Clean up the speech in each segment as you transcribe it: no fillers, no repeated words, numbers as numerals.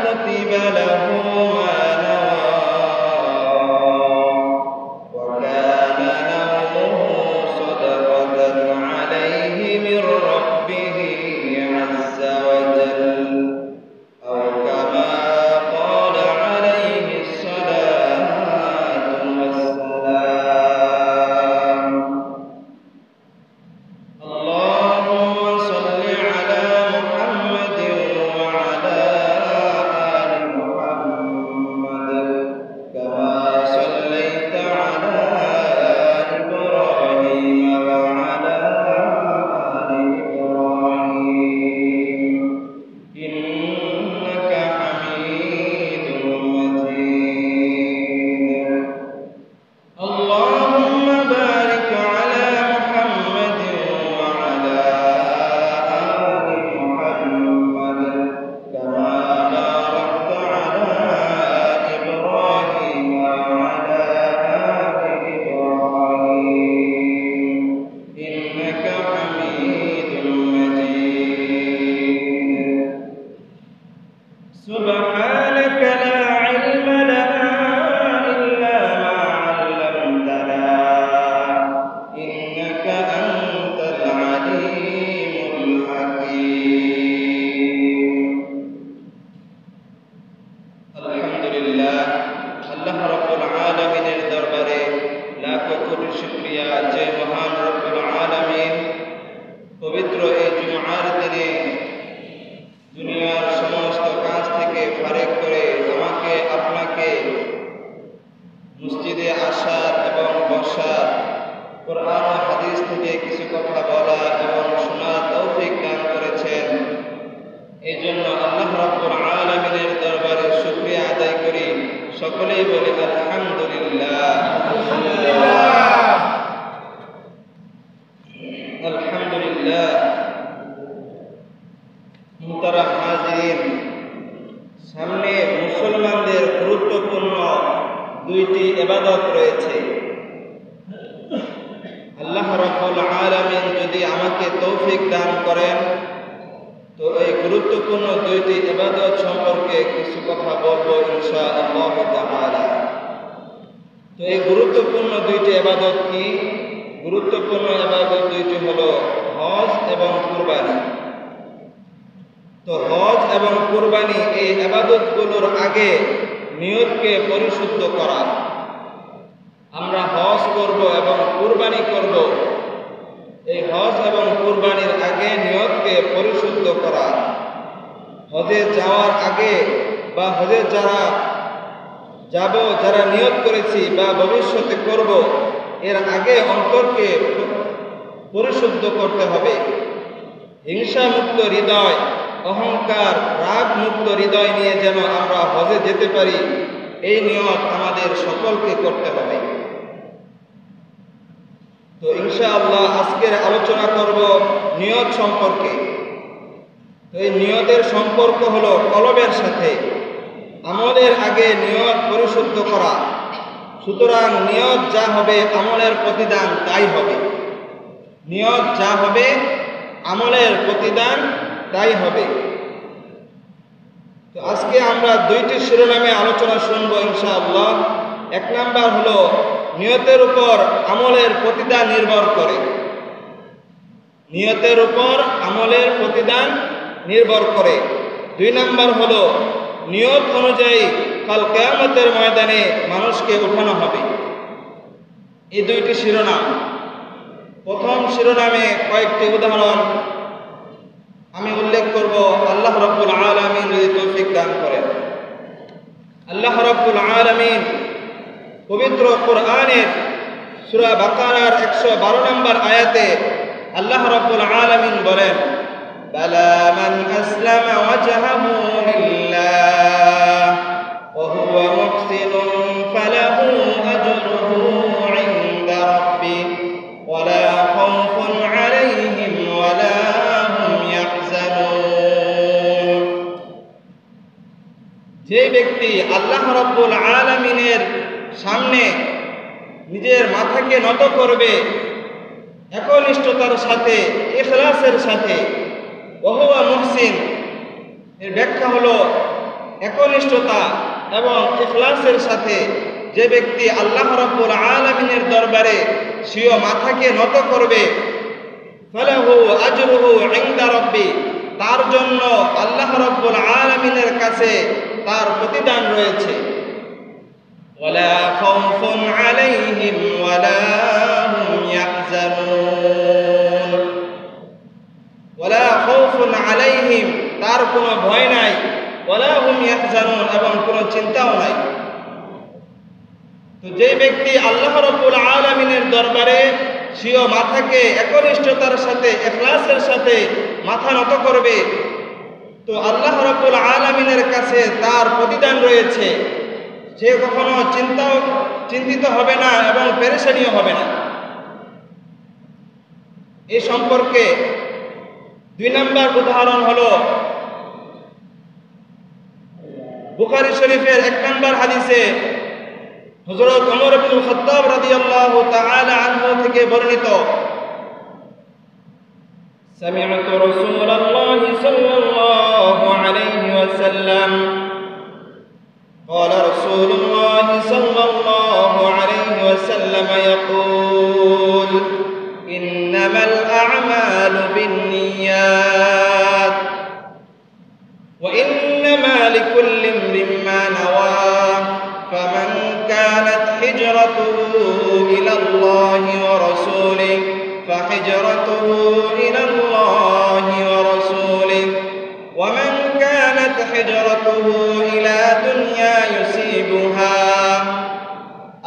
كتب له ما نوى وكان نومه صدقة عليه من ربه عز وجل أو كما قال عليه الصلاة والسلام. اللهم صل على محمد وعلى آل محمد كما صليت على إبراهيم وعلى آل إبراهيم إنك حميد مجيد. اللهم بارك على محمد وعلى آل محمد كما باركت على إبراهيم وعلى آل إبراهيم إنك حميد مجيد. سبحانك لا علم لنا إلا ما علمتنا إنك أنت العليم الحكيم. الحمد لله আল্লাহ রাব্বুল আলামিনের দরবারে লাখো কোটি শুকরিয়া যে মহান রব্বুল আলামিন পবিত্র এই জুমআর দিনে দুনিয়ার সমস্ত কাজ থেকে ফারেক করে আমাকে আপনাকে মসজিদে আসার এবং বসার, কোরআন ও হাদিস থেকে কিছু কথা বলা এবং শোনার তৌফিক দান করেছেন। এই জন্য আল্লাহ রাব্বুল আলামিনের দরবারে শুকরিয়া আদায় করি। সকলেই বলি আলহামদুলিল্লাহ। আলহামদুলিল্লাহ। মুহতারাম হাজিরিন, সামনে মুসলমানদের গুরুত্বপূর্ণ দুইটি ইবাদত রয়েছে। আল্লাহ রাব্বুল আলামিন যদি আমাকে তৌফিক দান করেন তো এই গুরুত্বপূর্ণ দুইটি ইবাদত সম্পর্কে কিছু কথা বলবো ইনশাআল্লাহ তাআলা। তো এই গুরুত্বপূর্ণ দুইটি ইবাদত কি? গুরুত্বপূর্ণ ইবাদত দুইটি হলো হজ এবং কুরবানি। তো হজ এবং কুরবানি এই ইবাদতগুলোর আগে নিয়তকে পরিশুদ্ধ করা। আমরা হজ করব এবং কুরবানি করব, এই হজ এবং কুরবানির আগে নিয়তকে পরিশুদ্ধ করা। হজে যাওয়ার আগে বা হজে যারা নিয়ত করেছি বা ভবিষ্যতে করব, এর আগে অন্তরকে পরিশুদ্ধ করতে হবে। হিংসা মুক্ত হৃদয়, অহংকার, রাগ মুক্ত হৃদয় নিয়ে যেন আমরা হজে যেতে পারি, এই নিয়ত আমাদের সকলকে করতে হবে। তো ইনশাআল্লাহ আজকের আলোচনা করব নিয়ত সম্পর্কে। তো এই নিয়তের সম্পর্ক হলো কলবের সাথে। আমলের আগে নিয়ত পরিশুদ্ধ করা। সুতরাং নিয়ত যা হবে আমলের প্রতিদান তাই হবে। নিয়ত যা হবে আমলের প্রতিদান তাই হবে। তো আজকে আমরা দুইটি শিরোনামে আলোচনা শুনবো ইনশাআল্লাহ। এক নাম্বার হলো নিয়তের উপর আমলের প্রতিদান নির্ভর করে। নিয়তের উপর আমলের প্রতিদান নির্ভর করে। দুই নাম্বার হলো নিয়ত অনুযায়ী কাল কিয়ামতের ময়দানে মানুষকে উঠানো হবে। এই দুইটি শিরোনাম। প্রথম শিরোনামে কয়েকটি উদাহরণ আমি উল্লেখ করব, আল্লাহ রাব্বুল আলামিন যদি তৌফিক দান করেন। আল্লাহ রাব্বুল আলামিন পবিত্র কোরআনের সূরা বাকারার 112 নম্বর আয়াতে আল্লাহ রাব্বুল আলামিন বলেন, বালা মান আসলামা ওয়াজহাহু লিল্লাহ ওয়া হুয়া মুহসিনুন ফালাহু আজরুহু ইনদা রাব্বিহি ওয়া লা খাউফুন আলাইহিম ওয়া লা হুম ইয়াহজানুন। যে ব্যক্তি আল্লাহ রাব্বুল আলামিনের সামনে নিজের মাথাকে নত করবে একনিষ্ঠতার সাথে, ইখলাসের সাথে, ওয়া হুয়া মুহসিন, এর ব্যাখ্যা হলো একনিষ্ঠতা এবং ইখলাসের সাথে যে ব্যক্তি আল্লাহ রাব্বুল আলামিনের দরবারে স্বীয় মাথাকে নত করবে, ফালাহু আজরুহু ইনদা রাব্বি, তার জন্য আল্লাহ রাব্বুল আলামিনের কাছে তার প্রতিদান রয়েছে। ওয়ালা খাউফুন আলাইহিম ওয়ালা হুম ইয়াহজানুন, ওয়ালা খাউফুন আলাইহিম, তার কোনো ভয় নাই, ওয়ালা হুম ইয়াহজানুন, এবং কোনো চিন্তাও নাই। তো যে ব্যক্তি আল্লাহ রাব্বুল আলামিনের দরবারে স্বীয় মাথাকে একনিষ্ঠতার সাথে ইখলাসের সাথে মাথা নত করবে, তো আল্লাহ রাব্বুল আলামিনের কাছে তার প্রতিদান রয়েছে। সে কখনো চিন্তিত হবে না এবং পেরেশানিও হবে না। এই সম্পর্কে 2 নম্বর উদাহরণ হলো বুখারী শরীফের 1 নম্বর হাদিসে হযরত ওমর ইবনুল খাত্তাব রাদিয়াল্লাহু তাআলা আনহু থেকে বর্ণিত, সামি'তু রাসূলুল্লাহি সাল্লাল্লাহু আলাইহি ওয়াসাল্লাম قال رسول الله صلى الله عليه وسلم يقول إنما الأعمال بالنيات وإنما لكل امرئ ما نوى فمن كانت هجرته إلى الله ورسوله فهجرته إلى الله ورسوله ومن كانت هجرته إلى دنيا يصيبها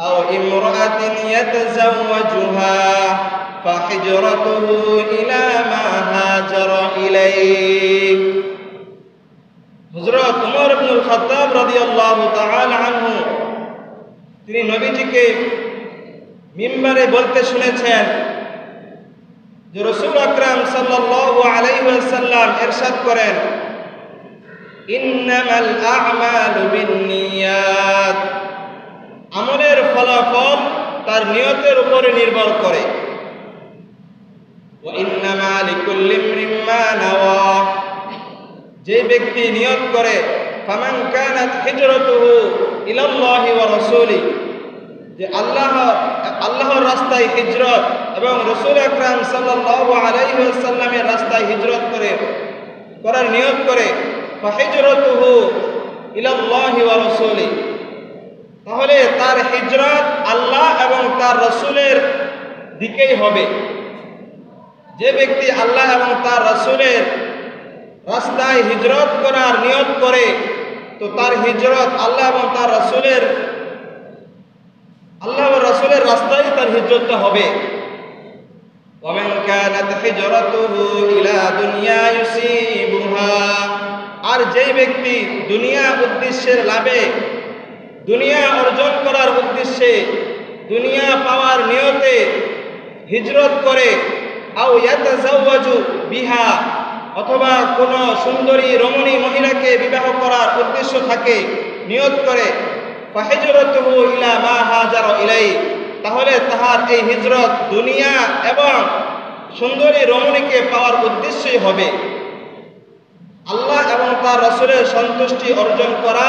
أو امرأة يتزوجها فهجرته إلى ما هاجر إليه। হযরত ওমর ইবনুল খাত্তাব রাদিয়াল্লাহু তাআলা আনহু তিনি নবীজিকে মিম্বারে বলতে শুনেছেন যে রাসূল আকরাম সাল্লাল্লাহু আলাইহি ওয়াসাল্লাম ইরশাদ করেন, ইন্নামাল আ'মালু বিন্নিয়াত, আমলের ফলাফল তার নিয়তের উপরে নির্ভর করে। ওয়া ইন্নামা লিকুল্লি ইমরিন মা নাওয়া, যে ব্যক্তি নিয়ত করে ফামান কানাত হিজরাতুহু ইলাল্লাহি ওয়া রাসূলি, যে আল্লাহর রাস্তায় হিজরত এবং রাসূল আকরাম সাল্লাল্লাহু আলাইহি ওয়াসাল্লামের রাস্তায় হিজরত করার নিয়ত করে, ফাহিজরাতুহু ইলাল্লাহি ওয়া রাসূলি, তাহলে তার হিজরত আল্লাহ এবং তার রাসূলের দিকেই হবে। যে ব্যক্তি আল্লাহ এবং তার রাসূলের রাস্তায় হিজরত করার নিয়ত করে, তো তার হিজরত আল্লাহ এবং তার রাসূলের রাস্তায় তার হিজরতটা হবে। ওয়ামান কানাত হিজরাতুহু ইলা দুনিয়া ইউসিবুহা, আর যেই ব্যক্তি দুনিয়া উদ্দেশ্যের লাভে, দুনিয়া অর্জন করার উদ্দেশ্যে, দুনিয়া পাওয়ার নিয়তে হিজরত করে, আও ইয়াতাজাওয়াজু বিহা, অথবা কোনো সুন্দরী রমণী মহিলাকে বিবাহ করার উদ্দেশ্য থাকে, নিয়ত করে, ফাহিজরাতুহু ইলা মা হাজারা ইলাই, তাহলে তাহার এই হিজরত দুনিয়া এবং সুন্দরী রমণীকে পাওয়ার উদ্দেশ্যই হবে। আল্লাহ এবং তার রাসূলের সন্তুষ্টি অর্জন করা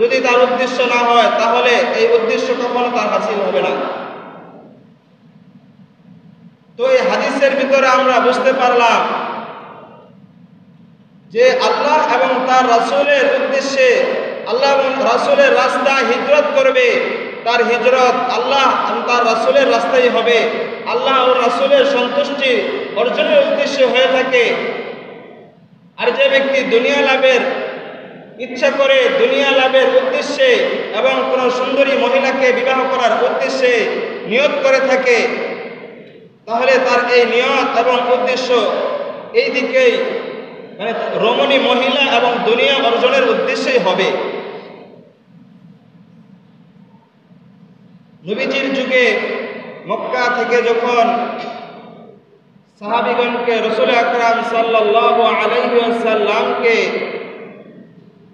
যদি তার উদ্দেশ্য না হয়, তাহলে এই উদ্দেশ্য কখনো তার হাসিল হবে না। তো এই হাদিসের ভিতরে আমরা বুঝতে পারলাম যে আল্লাহ এবং তার রাসূলের উদ্দেশ্যে, আল্লাহ এবং রাসূলের রাস্তায় হিজরত করবে, তার হিজরত আল্লাহ এবং তার রাসূলের রাস্তায় হবে। আল্লাহ ও রাসূলের সন্তুষ্টি অর্জনের উদ্দেশ্যে হয়ে থাকে। আর যে ব্যক্তি দুনিয়া লাভের ইচ্ছা করে, দুনিয়া লাভের উদ্দেশ্যে এবং কোনো সুন্দরী মহিলাকে বিবাহ করার উদ্দেশ্যে নিয়ত করে থাকে, তাহলে তার এই নিয়ত এবং উদ্দেশ্য এই দিকেই, মানে রমণী মহিলা এবং দুনিয়া অর্জনের উদ্দেশ্যেই হবে। নবীজির যুগে মক্কা থেকে যখন সাহাবীগণকে রাসূল আকরাম সাল্লাল্লাহু আলাইহি ওয়াসাল্লামকে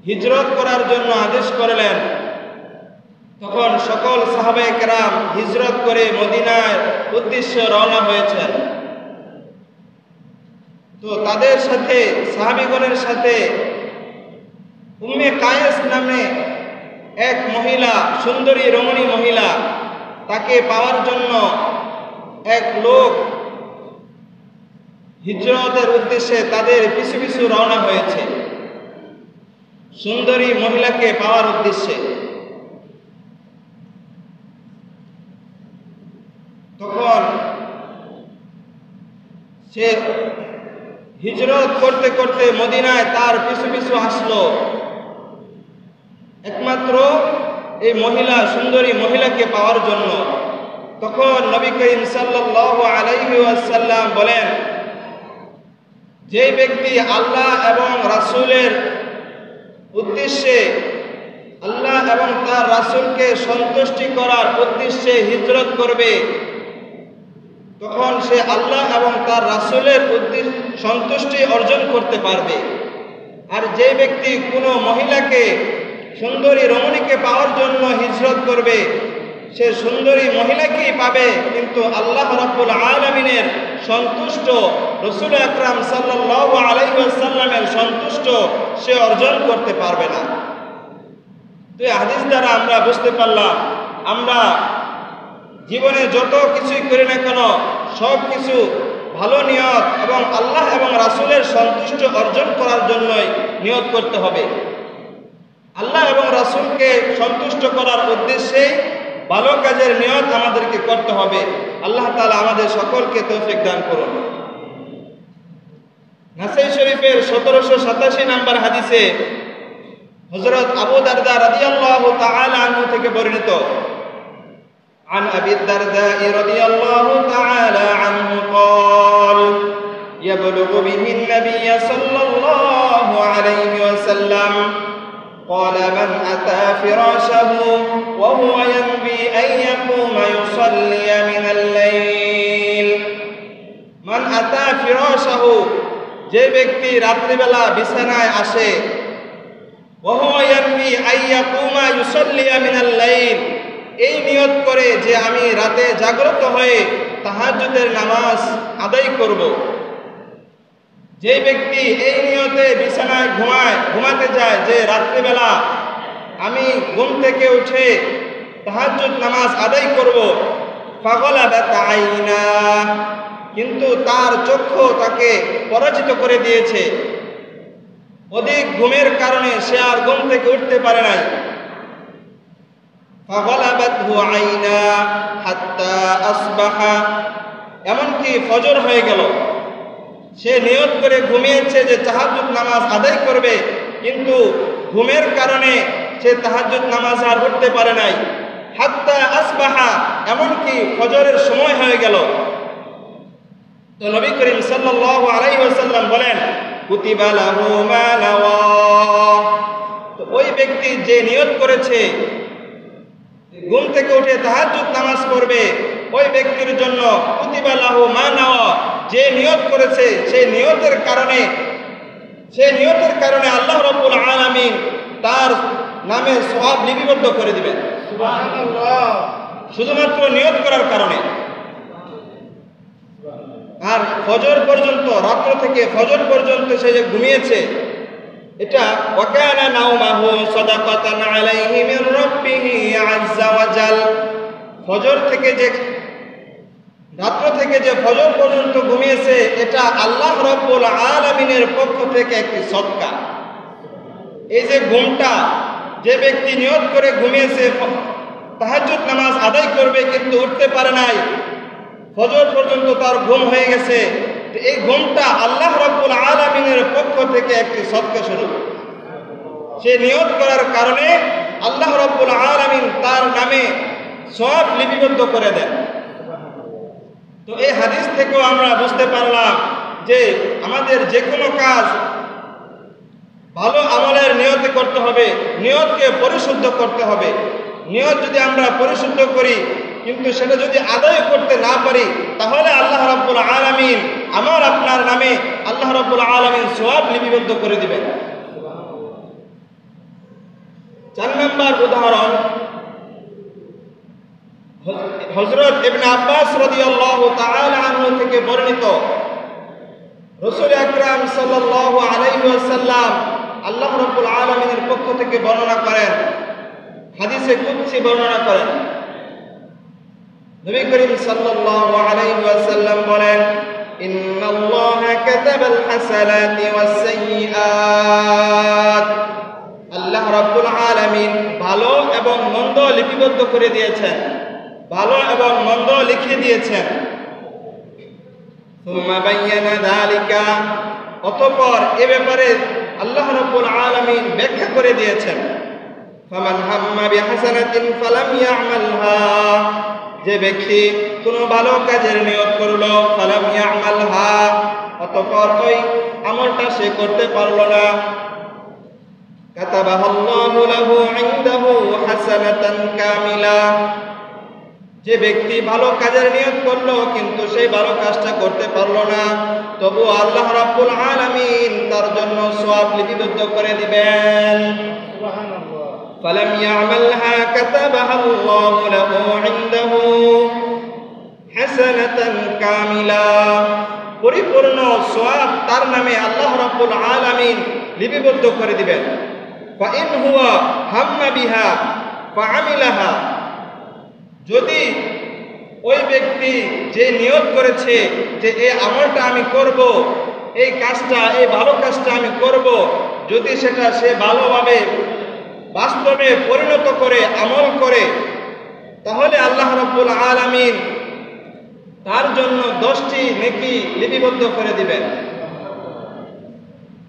হিজরত করার জন্য আদেশ করলেন, তখন সকল সাহাবায়ে কেরাম হিজরত করে মদিনার উদ্দেশ্যে রওনা হয়েছেন। তো তাদের সাথে, সাহাবীগণের সাথে উম্মে কায়েস নামে এক মহিলা, সুন্দরী রমণী মহিলা, তাকে পাওয়ার জন্য এক লোক হিজরতের উদ্দেশ্যে তাদের পিছু পিছু রওনা হয়েছে, সুন্দরী মহিলাকে পাওয়ার উদ্দেশ্যে। তখন সে হিজরত করতে করতে মদিনায় তার পিছু পিছু আসলো একমাত্র এই মহিলা, সুন্দরী মহিলাকে পাওয়ার জন্য। তখন নবী করিম সাল্লাল্লাহু আলাইহি ওয়াসাল্লাম বলেন, যে ব্যক্তি আল্লাহ এবং রাসূলের উদ্দেশ্যে, আল্লাহ এবং তার রাসূলকে সন্তুষ্টি করার উদ্দেশ্যে হিজরত করবে, তখন সে আল্লাহ এবং তার রাসূলের সন্তুষ্টি অর্জন করতে পারবে। আর যে ব্যক্তি কোনো মহিলাকে, সুন্দরী রমণীকে পাওয়ার জন্য হিজরত করবে, সে সুন্দরী মহিলাকেই পাবে, কিন্তু আল্লাহ রাব্বুল আলামিনের সন্তুষ্ট, রাসূল আকরাম সাল্লাল্লাহু আলাইহি ওয়াসাল্লামের সন্তুষ্ট সে অর্জন করতে পারবে না। তো এই হাদিস দ্বারা আমরা বুঝতে পারলাম, আমরা জীবনে যত কিছুই করি না কেন সব কিছু ভালো নিয়ত এবং আল্লাহ এবং রাসূলের সন্তুষ্ট অর্জন করার জন্যই নিয়ত করতে হবে। আল্লাহ এবং রাসূলকে সন্তুষ্ট করার উদ্দেশ্যে ভালো কাজের নিয়ত আমাদেরকে করতে হবে। আল্লাহ তাআলা আমাদের সকলকে তৌফিক দান করুন। নাসাই শরীফের 1787 নম্বর হাদিসে হযরত আবু দারদা রাদিয়াল্লাহু তাআলা আনহু থেকে বর্ণিত, عن أبي الدرداء رضي الله تعالى عنه قال يبلغ به النبي صلى الله عليه وسلم قال من أتى فراشه وهو ينوي أن يقوم يصلي من الليل من أتى فراشه যে ব্যক্তি রাত্রিবেলা বিছানায় আসে, وهو ينوي أن يقوم يصلي من الليل, এই নিয়ত করে যে আমি রাতে জাগ্রত হয়ে তাহাজ্জুদের নামাজ আদায় করব। যে ব্যক্তি এই নিয়তে বিছানায় ঘুমাতে যায় যে রাত্রিবেলা আমি ঘুম থেকে উঠে তাহাজ্জুদ নামাজ আদায় করব, ফাগলাবাত আইনা, কিন্তু তার চক্ষু তাকে পরাজিত করে দিয়েছে, অধিক ঘুমের কারণে সে আর ঘুম থেকে উঠতে পারে নাই। ফাগলাবাতহু আইনা হাত্তা আসবাহা, এমনকি ফজর হয়ে গেল। সে নিয়ত করে ঘুমিয়েছে যে তাহাজ্জুদ নামাজ আদায় করবে, কিন্তু ঘুমের কারণে সে তাহাজ্জুদ নামাজ আর পড়তে পারে নাই। হাত্তা আসবাহা, এমনকি ফজরের সময় হয়ে গেল। তো নবী করিম সাল্লাল্লাহু আলাইহি ওয়াসাল্লাম বলেন, কুতিবা লাহু মা নাওয়া, তো ওই ব্যক্তি যে নিয়ত করেছে ঘুম থেকে উঠে তাহাজ্জুদ নামাজ পড়বে, ওই ব্যক্তির জন্য কুতিবা লাহু মা নাওয়া, যে নিয়ত করেছে সেই নিয়তের কারণে আল্লাহ রাব্বুল আলামিন তার নামে সওয়াব লিপিবদ্ধ করে দিবেন। সুবহানাল্লাহ, শুধুমাত্র নিয়ত করার কারণে। আর ফজর পর্যন্ত, রাত্র থেকে ফজর পর্যন্ত সে যে ঘুমিয়েছে, এটা ওয়াকানা নাওমাহু সাদাকাতান আলাইহি মির রাব্বিহি আযজা ওয়া জাল, ফজর থেকে যে, রাত্র থেকে যে ফজর পর্যন্ত ঘুমিয়েছে, এটা আল্লাহ রাব্বুল আলামিনের পক্ষ থেকে একটি সদকা। এই যে ঘুমটা, যে ব্যক্তি নিয়ত করে ঘুমিয়েছে তাহাজ্জুদ নামাজ আদায় করবে কিন্তু উঠতে পারে নাই, ফজর পর্যন্ত তার ঘুম হয়ে গেছে, এই ঘুমটা আল্লাহ রাব্বুল আলামিনের পক্ষ থেকে একটি সদকা স্বরূপ। সে নিয়ত করার কারণে আল্লাহ রাব্বুল আলামিন তার নামে সওয়াব লিপিবদ্ধ করে দেন। তো এই হাদিস থেকেও আমরা বুঝতে পারলাম যে আমাদের যে কোনো কাজ ভালো আমলের নিয়তে করতে হবে, নিয়তকে পরিশুদ্ধ করতে হবে। নিয়ত যদি আমরা পরিশুদ্ধ করি কিন্তু সেটা যদি আদায় করতে না পারি, তাহলে আল্লাহ রাব্বুল আলামিন আমার আপনার নামে আল্লাহ রাব্বুল আলামিন সওয়াব লিপিবদ্ধ করে দিবেন। 4 নম্বর উদাহরণ, হযরত ইবনে আব্বাস রাদিয়াল্লাহু তাআলা আনহু থেকে বর্ণিত, রাসূল আকরাম সাল্লাল্লাহু আলাইহি ওয়াসাল্লাম আল্লাহ রাব্বুল আলামিনের পক্ষ থেকে বর্ণনা করেন, হাদিসে কুদসি বর্ণনা করেন। নবী করিম সাল্লাল্লাহু আলাইহি ওয়াসাল্লাম বলেন, ইন্নাল্লাহা কাতাবাল হাসানাতি ওয়াস সাইয়্যাত। আল্লাহ রাব্বুল আলামিন ভালো এবং মন্দ লিপিবদ্ধ করে দিয়েছেন, ভালো এবং মন্দ লিখে দিয়েছেন। সুম্মা বায়্যানা যালিকা, অতঃপর এ ব্যাপারে আল্লাহ রাব্বুল আলামিন ব্যাখ্যা করে দিয়েছেন। ফামান হাম্মা বিহাসানাতিন ফালাম ইয়ামালহা, যে ব্যক্তি কোনো ভালো কাজের নিয়ত করলো, ফালাম ইয়ামালহা, অতঃপর ওই আমলটা সে করতে পারলো না, কাতাবাহাল্লাহু লাহু ইনদাহু হাসানাতান কামিলা, যে ব্যক্তি ভালো কাজের নিয়ত করলো কিন্তু সেই ভালো কাজটা করতে পারলো না, তবু আল্লাহ রাব্বুল আলামিন তার জন্য সওয়াব লিপিবদ্ধ করে দিবেন। সুবহানাল্লাহ। ফালাম ইয়ামালহা কাতাবাহাল্লাহু লাহু ইনদাহু হাসানাতান কামিলা, পরিপূর্ণ সওয়াব তার নামে আল্লাহ রাব্বুল আলামিন লিপিবদ্ধ করে দিবেন। ফা ইন হুয়া হাম্মা বিহা ফাআমিলাহা, যদি ওই ব্যক্তি যে নিয়ত করেছে যে এই আমলটা আমি করব, এই কাজটা, এই ভালো কাজটা আমি করব, যদি সেটা সে ভালোভাবে বাস্তবে পরিণত করে আমল করে, তাহলে আল্লাহ রাব্বুল আলামিন তার জন্য 10টি নেকি লিপিবদ্ধ করে দিবেন।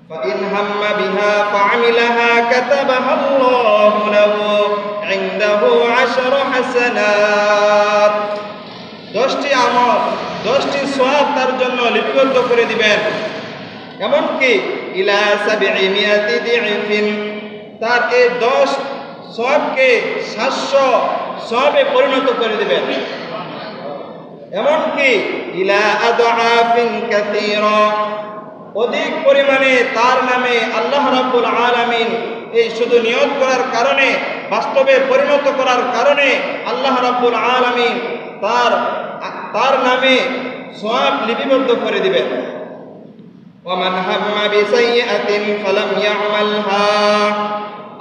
فإن هم بها فعملها كتبها الله له عنده 10 حسنات, 10টি আমল, 10টি সওয়াব তার জন্য লিপিবদ্ধ করে দিবেন। এমনকি ইলা 700 দি'ফিন, তার এই 10 সওয়াবকে 700 সওয়াবে পরিণত করে দিবেন। এমনকি ইলা আদআফিন কাসীরা, অধিক পরিমাণে তার নামে আল্লাহ রাব্বুল আলামিন এই শুধু নিয়ত করার কারণে, বাস্তবে পরিণত করার কারণে আল্লাহ রাব্বুল আলামিন তার নামে সওয়াব লিপিবদ্ধ করে দিবেন। ওয়ামান হাম্মা বিসাইয়্যাতিন ফালাম ইয়ামালহা,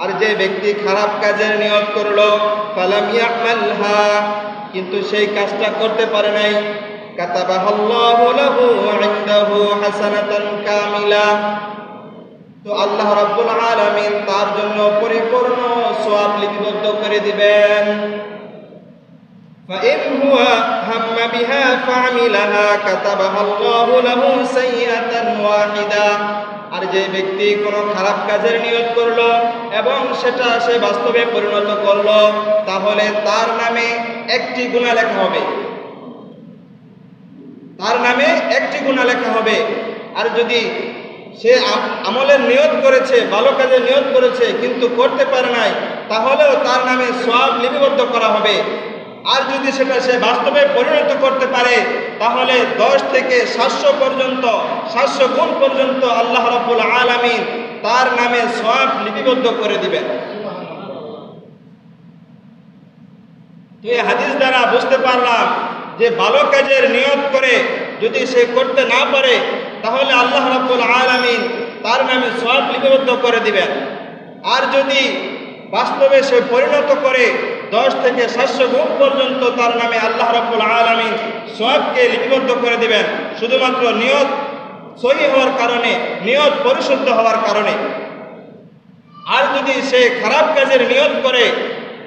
আর যে ব্যক্তি খারাপ কাজের নিয়ত করলো, ফালাম ইয়ামালহা, কিন্তু সেই কাজটা করতে পারে নাই, কাতাবাহাল্লাহু লাহু ইনদাহু হাসানাতান কামিলা, তো আল্লাহ রাব্বুল আলামিন তার জন্য পরিপূর্ণ সওয়াব লিপিবদ্ধ করে দিবেন। ফাইন হুয়া হাম্মা বিহা ফাআমিলাহা কাতাবাহাল্লাহু লাহু সাইয়্যাতান ওয়াহিদা, আর যে ব্যক্তি কোনো খারাপ কাজের নিয়ত করলো এবং সেটা সে বাস্তবে পরিণত করলো, তাহলে তার নামে একটি গুনাহ লেখা হবে, তার নামে একটি গুনাহ লেখা হবে। আর যদি সে আমলের নিয়ত করেছে, ভালো কাজের নিয়ত করেছে কিন্তু করতে পারে নাই, তাহলেও তার নামে সওয়াব লিপিবদ্ধ করা হবে। আর যদি সেটা সে বাস্তবে পরিণত করতে পারে, তাহলে 10 থেকে 700 পর্যন্ত, 700 গুণ পর্যন্ত আল্লাহ রাব্বুল আলামিন তার নামে সওয়াব লিপিবদ্ধ করে দিবেন। তো এই হাদিস দ্বারা বুঝতে পারলাম যে ভালো কাজের নিয়ত করে যদি সে করতে না পারে, তাহলে আল্লাহ রাব্বুল আলামিন তার নামে সওয়াব লিপিবদ্ধ করে দিবেন। আর যদি বাস্তবে সে পরিণত করে 10 থেকে 700 গুণ পর্যন্ত তার নামে আল্লাহ রাব্বুল আলামিন সওয়াবকে লিপিবদ্ধ করে দিবেন, শুধুমাত্র নিয়ত সহিহ হওয়ার কারণে, নিয়ত পরিশুদ্ধ হওয়ার কারণে। আর যদি সে খারাপ কাজের নিয়ত করে,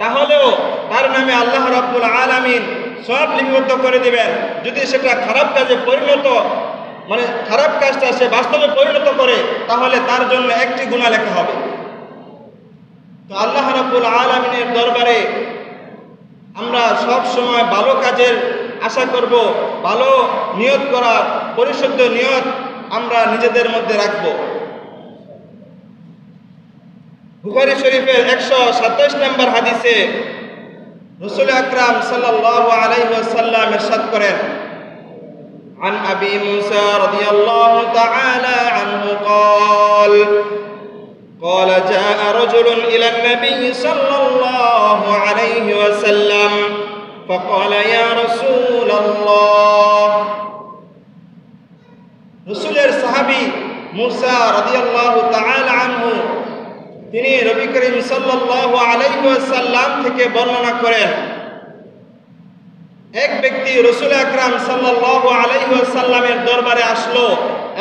তাহলেও তার নামে আল্লাহ রাব্বুল আলামিন সওয়াব লিপিবদ্ধ করে দিবেন। যদি সেটা খারাপ কাজে পরিণত, মানে খারাপ কাজটা সে বাস্তবে পরিণত করে, তাহলে তার জন্য একটি গুনাহ লেখা হবে। তো আল্লাহ রাব্বুল আলামিনের দরবারে আমরা সব সময় ভালো কাজের আশা করব, ভালো নিয়ত করা, পরিশুদ্ধ নিয়ত আমরা নিজেদের মধ্যে রাখব। বুখারী শরীফের 127 নম্বর হাদিসে রাসূল আকরাম সাল্লাল্লাহু আলাইহি ওয়াসাল্লাম ইরশাদ করেন, عن أبي موسى رضي الله تعالى عنه قال جاء رجل إلى النبي صلى الله عليه وسلم فقال يا رسول الله, রসুলের সাহাবী মুসা রাদিয়াল্লাহু তাআলা আনহু তিনি নবী করিম সাল্লাল্লাহু আলাইহি ওয়াসাল্লাম থেকে বর্ণনা করেন, এক ব্যক্তি রাসূল আকরাম সাল্লাল্লাহু আলাইহি ওয়াসাল্লামের দরবারে আসলো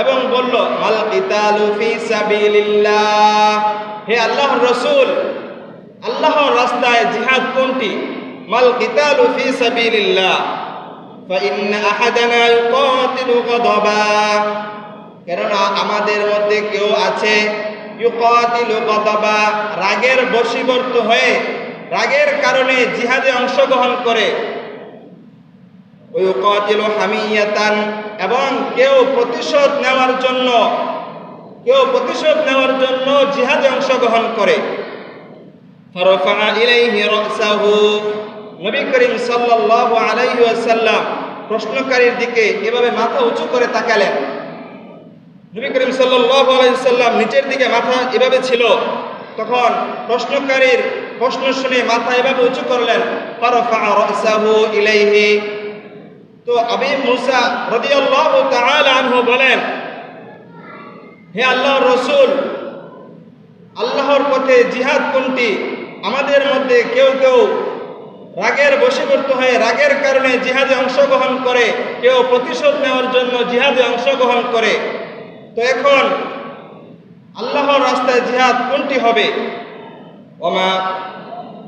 এবং বলল, মাল কিতালু ফি সাবিলিল্লাহ, হে আল্লাহর রাসূল, আল্লাহর রাস্তায় জিহাদ কোনটি? মাল কিতালু ফি সাবিলিল্লাহ ফাইন্না আহাদানা ইউকাতিলু গাদাবা, কেননা আমাদের মধ্যে কেউ আছে ইউকাতিলু গাদাবা, রাগের বশীভূত হয়ে রাগের কারণে জিহাদে অংশগ্রহণ করে, ইউকাতিলু হামিয়াতান, এবং কেউ প্রতিশোধ নেওয়ার জন্য জিহাদে অংশগ্রহণ করে। ফারাফা ইলাইহি রাসাহু, নবী করিম সাল্লাল্লাহু আলাইহি ওয়াসাল্লাম প্রশ্নকারীর দিকে এভাবে মাথা উঁচু করে তাকালেন। নবী করিম সাল্লাল্লাহু আলাইহি ওয়াসাল্লাম নিচের দিকে মাথা এভাবে ছিল, তখন প্রশ্নকারীর প্রশ্ন শুনে মাথা এভাবে উঁচু করলেন। ফারাফা রাসাহু ইলাইহি, তো আবু মুসা রাদিয়াল্লাহু তাআলা আনহু বলেন, হে আল্লাহর রাসূল, আল্লাহর পথে জিহাদ কোনটি? আমাদের মধ্যে কেউ কেউ রাগের বশীভূত হয়ে রাগের কারণে জিহাদে অংশগ্রহণ করে, কেউ প্রতিশোধ নেওয়ার জন্য জিহাদে অংশগ্রহণ করে। তো এখন আল্লাহর রাস্তায় জিহাদ কোনটি হবে?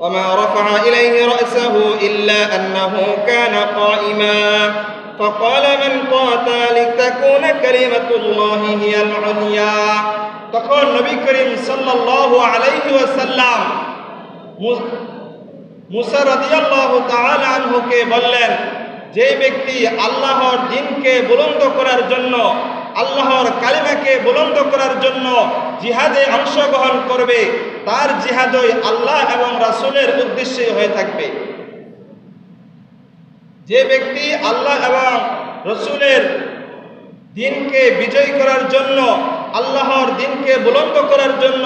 ওমা রাফা ইলাইহি রাসাহু ইল্লা আন্নাহু কানা কাইমা فقال من قاتل لتكون كلمة الله هي العليا, তখন নবী করিম সাল্লাল্লাহু আলাইহি ওয়াসাল্লাম মুসা রাদিয়াল্লাহু তাআলা আনহুকে বললেন, যে ব্যক্তি আল্লাহর দ্বীনকে বুলন্দ করার জন্য, আল্লাহর কালিমাকে বুলন্দ করার জন্য জিহাদে অংশগ্রহণ করবে, তার জিহাদই আল্লাহ এবং রাসূলের উদ্দেশ্যে হয়ে থাকবে। যে ব্যক্তি আল্লাহ এবং রাসূলের দ্বীনকে বিজয় করার জন্য, আল্লাহর দ্বীনকে বুলন্দ করার জন্য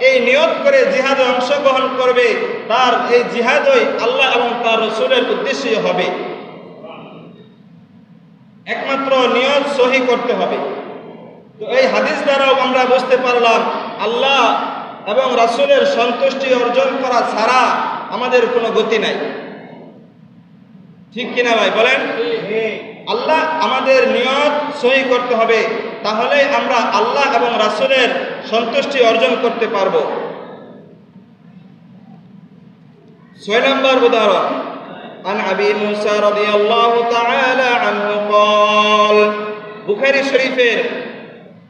এই নিয়ত করে জিহাদে অংশগ্রহণ করবে, তার এই জিহাদই আল্লাহ এবং তার রাসূলের উদ্দেশ্যে হবে। একমাত্র নিয়ত সহি করতে হবে। তো এই হাদিস দ্বারাও আমরা বুঝতে পারলাম, আল্লাহ এবং রাসূলের সন্তুষ্টি অর্জন করা ছাড়া আমাদের কোনো গতি নাই। ঠিক কিনা ভাই বলেন? আল্লাহ আমাদের নিয়ত সহি করতে হবে, তাহলে আমরা আল্লাহ এবং রাসূলের সন্তুষ্টি অর্জন করতে পারব। 6 নম্বর উদাহরণ, عن أبي موسى رضي الله تعالى عنه قال, বুখারী শরীফের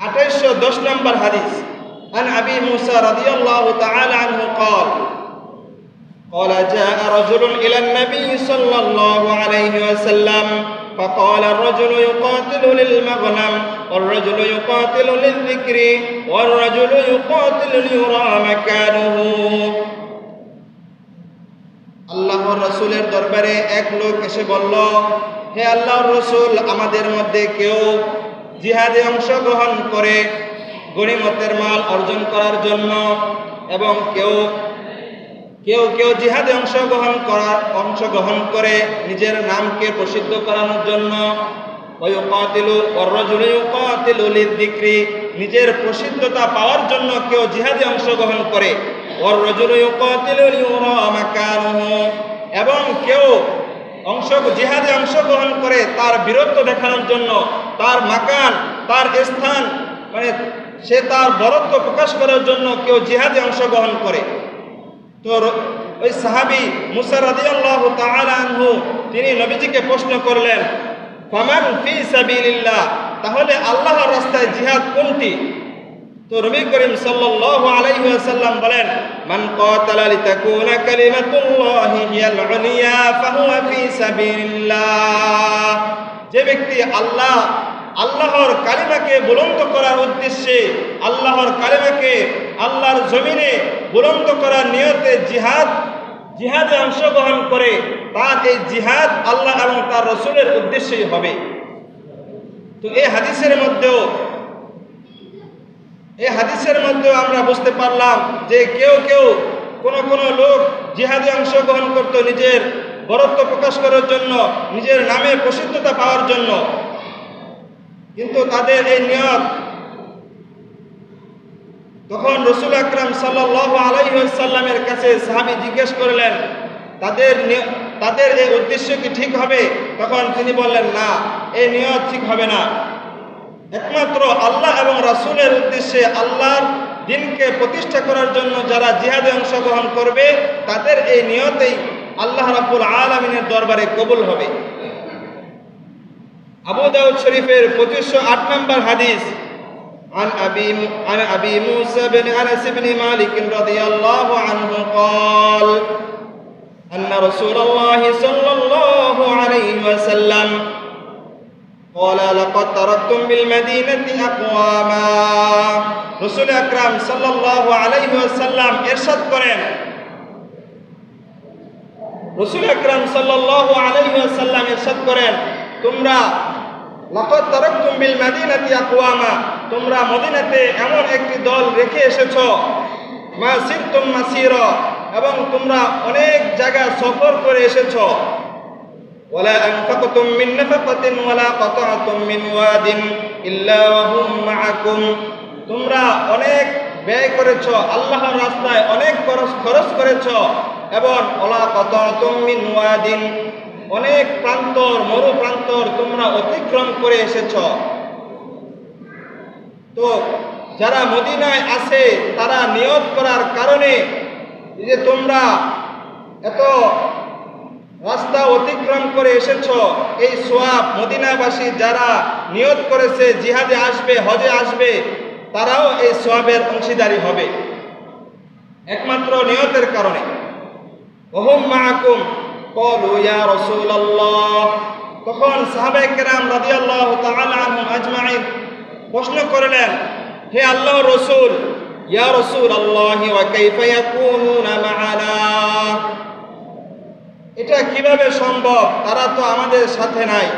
2810 নম্বর হাদিস, عن أبي موسى رضي الله تعالى عنه قال قال جاء رجل إلى النبي صلى الله عليه وسلم فقال الرجل يقاتل للمغنم والرجل يقاتل للذكر والرجل يقاتل ليرى مكانه। আল্লাহর রাসূলের দরবারে এক লোক এসে বলল, হে আল্লাহর রাসূল, আমাদের মধ্যে কেউ জিহাদে অংশগ্রহণ করে গনিমতের মাল অর্জন করার জন্য, এবং কেউ জিহাদে অংশগ্রহণ করে নিজের নামকে প্রসিদ্ধ করানোর জন্য। নিজের প্রসিদ্ধতা পাওয়ার জন্য কেউ জিহাদে অংশগ্রহণ করে। এবং কেউ জিহাদে অংশগ্রহণ করে তার বীরত্ব দেখানোর জন্য, তার মাকান, তার স্থান, মানে সে তার বরত্ব প্রকাশ করার জন্য কেউ জিহাদে অংশগ্রহণ করে। তো ওই সাহাবী মুসা রাদিয়াল্লাহু তাআলা আনহু তিনি নবীজিকে প্রশ্ন করলেন, ফামান ফি সাবিলিল্লাহ, তাহলে আল্লাহর রাস্তায় জিহাদ কোনটি? তো নবী করিম সাল্লাল্লাহু আলাইহি ওয়াসাল্লাম বলেন, মান কাতালা লিতাকুনা কালিমাতুল্লাহি হিয়াল উলিয়া ফাহুয়া ফি সাবিলিল্লাহ, যে ব্যক্তি আল্লাহর কালিমাকে বুলন্দ করার উদ্দেশ্যে, আল্লাহর কালিমাকে আল্লাহর জমিনে বুলন্দ করার নিয়তে জিহাদে অংশগ্রহণ করে, তার এই জিহাদ আল্লাহ এবং তার রাসূলের উদ্দেশ্যেই হবে। তো এই হাদিসের মধ্যেও আমরা বুঝতে পারলাম যে কোন লোক জিহাদে অংশগ্রহণ করত নিজের বরত্ব প্রকাশ করার জন্য, নিজের নামে প্রসিদ্ধতা পাওয়ার জন্য, কিন্তু তাদের এই নিয়ত তখন রাসূল আকরাম সাল্লাল্লাহু আলাইহি ওয়াসাল্লামের কাছে সাহাবী জিজ্ঞেস করলেন, তাদের এই উদ্দেশ্য কি ঠিক হবে? তখন তিনি বললেন, না, এই নিয়ত ঠিক হবে না। একমাত্র আল্লাহ এবং রাসূলের উদ্দেশ্যে, আল্লাহর দ্বীনকে প্রতিষ্ঠা করার জন্য যারা জিহাদে অংশগ্রহণ করবে, তাদের এই নিয়তেই আল্লাহ রাব্বুল আলামিনের দরবারে কবুল হবে। আবু দাউদ শরীফের 2508 নম্বর হাদিস, عن أبي موسى بن أنس بن مالك رضي الله عنه قال أن رسول الله صلى الله عليه وسلم قال لقد تركتم بالمدينة أقواما رسول أكرم صلى الله عليه وسلم إرشاد করেন, রাসূল আকরাম সাল্লাল্লাহু আলাইহি ওয়াসাল্লাম ইরশাদ করেন, তোমরা লাকাদ তারাকতুম বিল মাদিনাতি আকওয়ামা, তোমরা মদিনাতে এমন একটি দল রেখে এসেছো, মা সিরতুম মাসিরা, এবং তোমরা অনেক জায়গা সফর করে এসেছো, ওয়ালা আনফাকতুম মিন নাফাকাতিন ওয়ালা কাতাআতুম মিন ওয়াদিন ইল্লা ওয়া হুম মাআকুম, তোমরা অনেক ব্যয় করেছো, আল্লাহর রাস্তায় অনেক খরচ করেছো, এবং ওয়ালা কাতাআতুম মিন ওয়াদিন, অনেক প্রান্তর, মরু প্রান্তর তোমরা অতিক্রম করে এসেছো। তো যারা মদিনায় আছে তারা নিয়ত করার কারণে যে তোমরা এত রাস্তা অতিক্রম করে এসেছো, এই সওয়াব মদিনাবাসী যারা নিয়ত করেছে জিহাদে আসবে, হজে আসবে, তারাও এই সওয়াবের অংশীদারি হবে একমাত্র নিয়তের কারণে। ওহুম মাআকুম ক্বালু ইয়া রাসূলুল্লাহ, তখন সাহাবায়ে কেরাম রাদিয়াল্লাহু তাআলা আনহুম আজমাইন প্রশ্ন করলেন, হে আল্লাহর রাসূল, ইয়া রাসূলুল্লাহ ওয়া কাইফা ইয়াকুনুনা মা'ানা, এটা কিভাবে সম্ভব? তারা তো আমাদের সাথে নাই।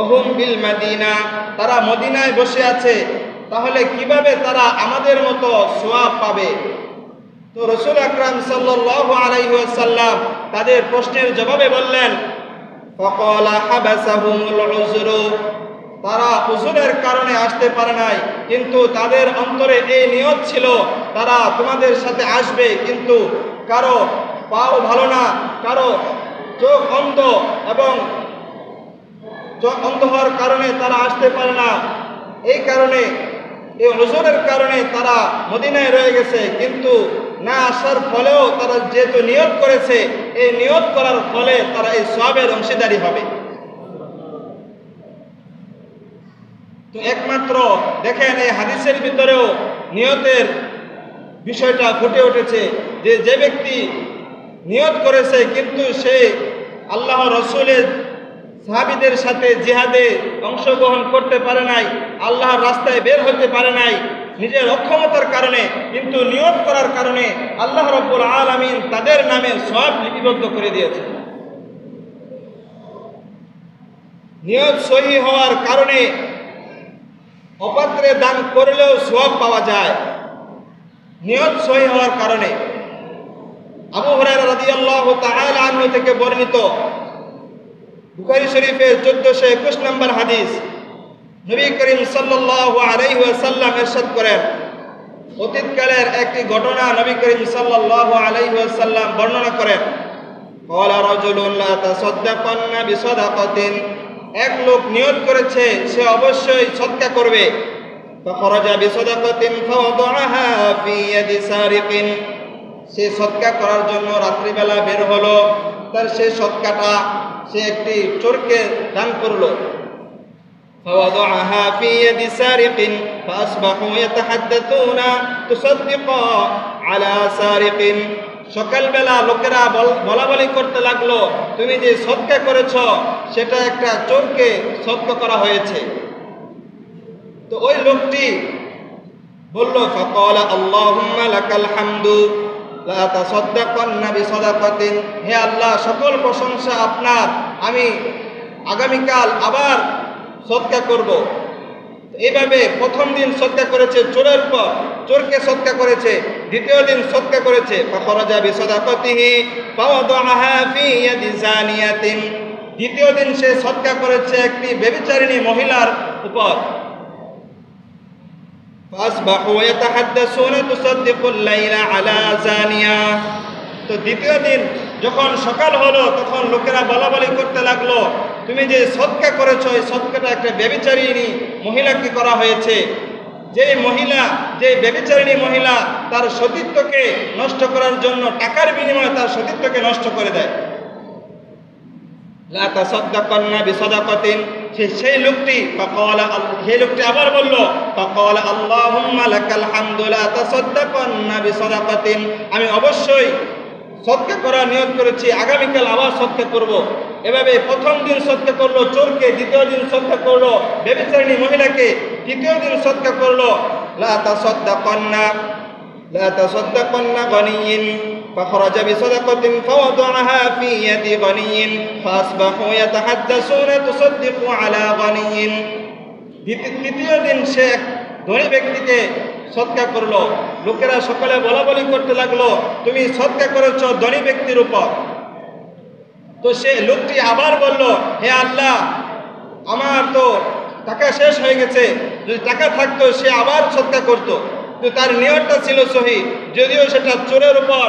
ওহুম বিল মাদিনা, তারা মদিনায় বসে আছে, তাহলে কিভাবে তারা আমাদের মতো সওয়াব পাবে? তো রাসূল আকরাম সাল্লাল্লাহু আলাইহি ওয়াসাল্লাম তাদের প্রশ্নের জবাবে বললেন, ফাকালা হাবাসাহুমুল উযরু, তারা উযরের কারণে আসতে পারে নাই, কিন্তু তাদের অন্তরে এই নিয়ত ছিল তারা তোমাদের সাথে আসবে, কিন্তু কারো পাও ভালো না, কারো চোখ অন্ধ, এবং চোখ অন্ধ হওয়ার কারণে তারা আসতে পারে না। এই কারণে, এই উযরের কারণে তারা মদিনায় রয়ে গেছে, কিন্তু না আসার ফলেও তারা যেহেতু নিয়ত করেছে, এই নিয়ত করার ফলে তারা এই সওয়াবের অংশীদারি হবে। তো একমাত্র দেখেন এই হাদিসের ভিতরেও নিয়তের বিষয়টা ফুটে উঠেছে, যে যে ব্যক্তি নিয়ত করেছে কিন্তু সে আল্লাহ রাসূলের সাহাবীদের সাথে জিহাদে অংশগ্রহণ করতে পারে নাই, আল্লাহর রাস্তায় বের হতে পারে নাই নিজের অক্ষমতার কারণে, কিন্তু নিয়ত করার কারণে আল্লাহ রাব্বুল আলামিন তাদের নামে সওয়াব লিপিবদ্ধ করে দিয়েছে। নিয়ত সহি হওয়ার কারণে অপাত্রে দান করলেও সওয়াব পাওয়া যায়, নিয়ত সহি হওয়ার কারণে। আবু হুরায়রা রাদিয়াল্লাহু তাআলা আনহু থেকে বর্ণিত বুখারী শরীফের 1421 নম্বর হাদিস, নবী করিম সাল্লাল্লাহু আলাইহি ওয়াসাল্লাম ইরশাদ করেন, অতীতকালের একটি ঘটনা নবী করিম সাল্লাল্লাহু আলাইহি ওয়াসাল্লাম বর্ণনা করেন, ক্বালা রাজুলুন লা তাসাদ্দাকান্না বিসাদাকাতিন, এক লোক নিয়ত করেছে সে অবশ্যই সদকা করবে, ফাখরাজা বিসাদাকাতিন ফাওয়াদাহা ফি ইয়াদি সারিকিন, সে সদকা করার জন্য রাত্রিবেলা বের হলো, তার সেই সদকাটা সে একটি চোরকে দান করলো। ফাওয়াদাহা ফি ইয়াদি সারিকিন ফাসবাহু ইয়াতাহাদ্দাতুনা তুসাদ্দিকা আলা সারিকিন, সকালবেলা লোকেরা বলাবলি করতে লাগলো, তুমি যে সদকা করেছ সেটা একটা চোরকে সদকা করা হয়েছে। তো ওই লোকটি বলল, ফাকালা আল্লাহুম্মা লাকাল হামদু লা তাসাদ্দাকান্না বিসাদাকাতিন, হে আল্লাহ সকল প্রশংসা আপনার, আমি আগামীকাল আবার সদকা করব। এইভাবে প্রথম দিন সদকা করেছে চোরের পর, চোরকে সদকা করেছে, দ্বিতীয় দিন সদকা করেছে, ফাখরাজা বিসাদাকাতিহি ফাওয়াদাহা ফি ইয়াদি জানিয়াতিন, দ্বিতীয় দিন সে সদকা করেছে একটি ব্যভিচারিণী মহিলার উপর। فأصبحوا يتحدثون تصدق الليل على زانية। তো দ্বিতীয় দিন যখন সকাল হলো তখন লোকেরা বলাবলি করতে লাগলো, তুমি যে সদকা করেছো এই সদকাটা একটা ব্যভিচারিণী মহিলাকে করা হয়েছে। যে মহিলা, যে ব্যভিচারিণী মহিলা তার সতীত্বকে নষ্ট করার জন্য টাকার বিনিময়ে তার সতীত্বকে নষ্ট করে দেয়। লা তাসাদ্দাকান্না বিসাদাকাতিন, সেই লোকটি আবার বলল ফাকালা আল্লাহুম্মা লাকাল হামদু লা তাসাদ্দাকান্না বিসাদাকাতিন, আমি অবশ্যই সদকা করার নিয়ত করেছি, আগামীকাল আবার সদকা করব। এভাবে প্রথম দিন সদকা করলো চোরকে, দ্বিতীয় দিন সদকা করলো ব্যভিচারিণী মহিলাকে, তৃতীয় দিন সদকা করলো লা তাসাদ্দাকান্না গনিয়্যিন ফাখরাজা বিসাদাকাতিন ফাওয়াদাআহা ফি ইয়াদি গনিয়্যিন ফাসবাহু ইয়াতাহাদ্দাসুনা তুসাদ্দিকু আলা গনিয়্যিন। তৃতীয় দিন সে এক ধনী ব্যক্তিকে সদকা করলো, লোকেরা সকলে বলাবলি করতে লাগলো, তুমি সদকা করেছো ধনী ব্যক্তির উপর। তো সে লোকটি আবার বলল, হে আল্লাহ, আমার তো টাকা শেষ হয়ে গেছে, যদি টাকা থাকতো সে আবার সদকা করতো। তো তার নিয়তটা ছিল সহি, যদিও সেটা চোরের উপর,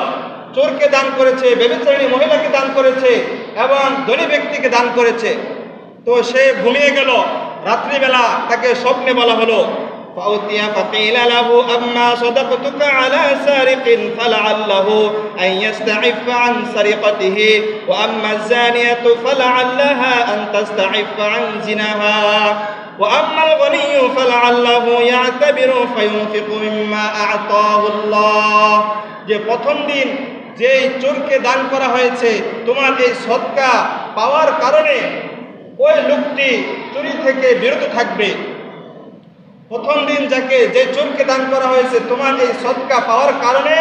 চোরকে দান করেছে, ব্যভিচারিণী মহিলাকে দান করেছে এবং ধনী ব্যক্তিকে দান করেছে। তো সে ঘুমিয়ে গেল। রাত্রিবেলা তাকে স্বপ্নে বলা হলো فأوتي فقيل له أما صدقتك على سارق فلعله أن يستعف عن سرقته وأما الزانية فلعلها أن تستعف عن زناها وأما الغني فلعله يعتبر فينفق مما أعطاه الله। যে প্রথম দিন যে চোরকে দান করা হয়েছে, তোমার এই সদকা পাওয়ার কারণে ওই লোকটি চুরি থেকে বিরত থাকবে। প্রথম দিন যে চোরকে দান করা হয়েছে, তোমার এই সদকা পাওয়ার কারণে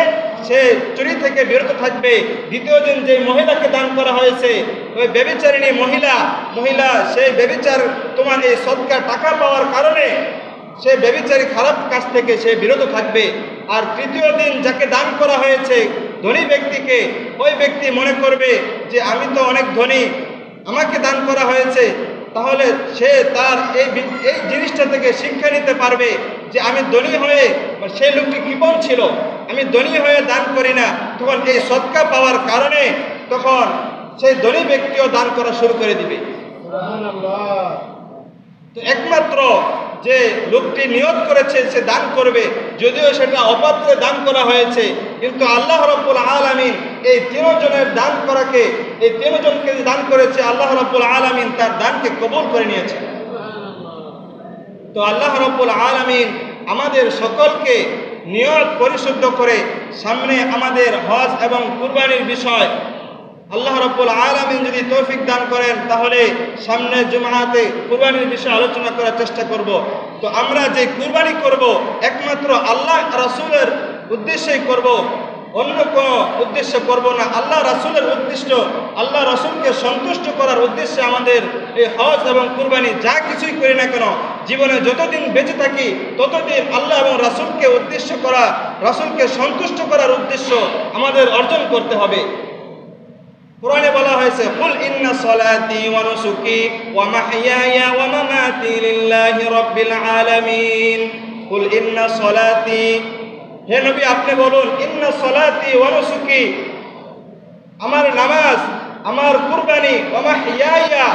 সে চুরি থেকে বিরত থাকবে। দ্বিতীয় দিন যে মহিলাকে দান করা হয়েছে, ওই ব্যভিচারিণী মহিলা সেই ব্যভিচার, তোমার এই সদকা টাকা পাওয়ার কারণে সে ব্যভিচারী খারাপ কাজ থেকে সে বিরত থাকবে। আর তৃতীয় দিন যাকে দান করা হয়েছে ধনী ব্যক্তিকে, ওই ব্যক্তি মনে করবে যে আমি তো অনেক ধনী, আমাকে দান করা হয়েছে, তাহলে সে তার এই জিনিসটা থেকে শিক্ষা নিতে পারবে যে আমি ধনী হয়ে, সেই লোকটি কৃপণ ছিল, আমি ধনী হয়ে দান করি না। তখন এই সদকা পাওয়ার কারণে তখন সেই ধনী ব্যক্তিও দান করা শুরু করে দিবে। তো একমাত্র যে লোকটি নিয়ত করেছে সে দান করবে, যদিও সেটা অপাত্রে দান করা হয়েছে, কিন্তু আল্লাহ রাব্বুল আলামিন এই তিনজনের দান করাকে, এই তিনজনকে দান করেছে, আল্লাহ রাব্বুল আলামিন তার দানকে কবুল করে নিয়েছে। তো আল্লাহ রাব্বুল আলামিন আমাদের সকলকে নিয়ত পরিশুদ্ধ করে, সামনে আমাদের হজ এবং কুরবানির বিষয় আল্লাহ রাব্বুল আলামিন যদি তৌফিক দান করেন, তাহলে সামনে জুমআতে কুরবানির বিষয়ে আলোচনা করার চেষ্টা করব। তো আমরা যে কুরবানি করব একমাত্র আল্লাহ রাসূলের উদ্দেশ্যেই করব, অন্য কোনো উদ্দেশ্যে করব না। আল্লাহ রাসূলের উদ্দেশ্য, আল্লাহ রাসূলকে সন্তুষ্ট করার উদ্দেশ্যে আমাদের এই হজ এবং কুরবানি যা কিছুই করি না কেন, জীবনে যতদিন বেঁচে থাকি ততদিন আল্লাহ এবং রাসূলকে উদ্দেশ্য করা, রাসূলকে সন্তুষ্ট করার উদ্দেশ্য আমাদের অর্জন করতে হবে। কোরআনে বলা হয়েছে, কুল ইন্না সলাতি ওয়া নুসুকি ওয়া মাহইয়ায়া ওয়া মামাতি লিল্লাহি রাব্বিল আলামিন। কুল ইন্না সলাতি, হে নবী আপনি বলুন, ইন্না সলাতি ওয়া নুসুকি, আমার নামাজ, আমার কুরবানি, ওয়া মাহইয়ায়া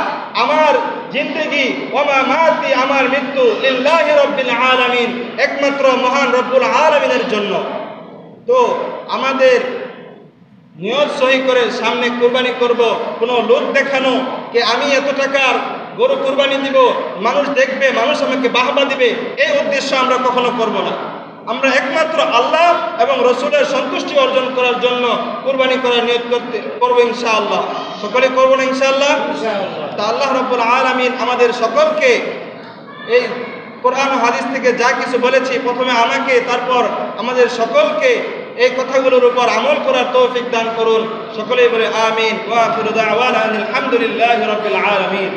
আমার জিন্দেগি, ওয়া মামাতি আমার মৃত্যু, লিল্লাহি রাব্বিল আলামিন একমাত্র মহান রব্বুল আলামিনের জন্য। তো আমাদের নিয়ত সহি করে সামনে কুরবানি করব, কোনো লোক দেখানো যে আমি এত টাকার গরু কুরবানি দিব, মানুষ দেখবে, মানুষ আমাকে বাহবা দিবে, এই উদ্দেশ্য আমরা কখনো করব না। আমরা একমাত্র আল্লাহ এবং রসুলের সন্তুষ্টি অর্জন করার জন্য কুরবানি করার নিয়ত করবো ইনশাআল্লাহ। সকলে করবো না ইনশাআল্লাহ? তা আল্লাহ রাব্বুল আলামিন আমাদের সকলকে এই কোরআন ও হাদিস থেকে যা কিছু বলেছি, প্রথমে আমাকে, তারপর আমাদের সকলকে এই কথাগুলোর উপর আমল করার তৌফিক দান করুন। সকলেই বলে আমিন। ওয়া আখিরু দাওয়ানা আলহামদুলিল্লাহি রাব্বিল আলামিন।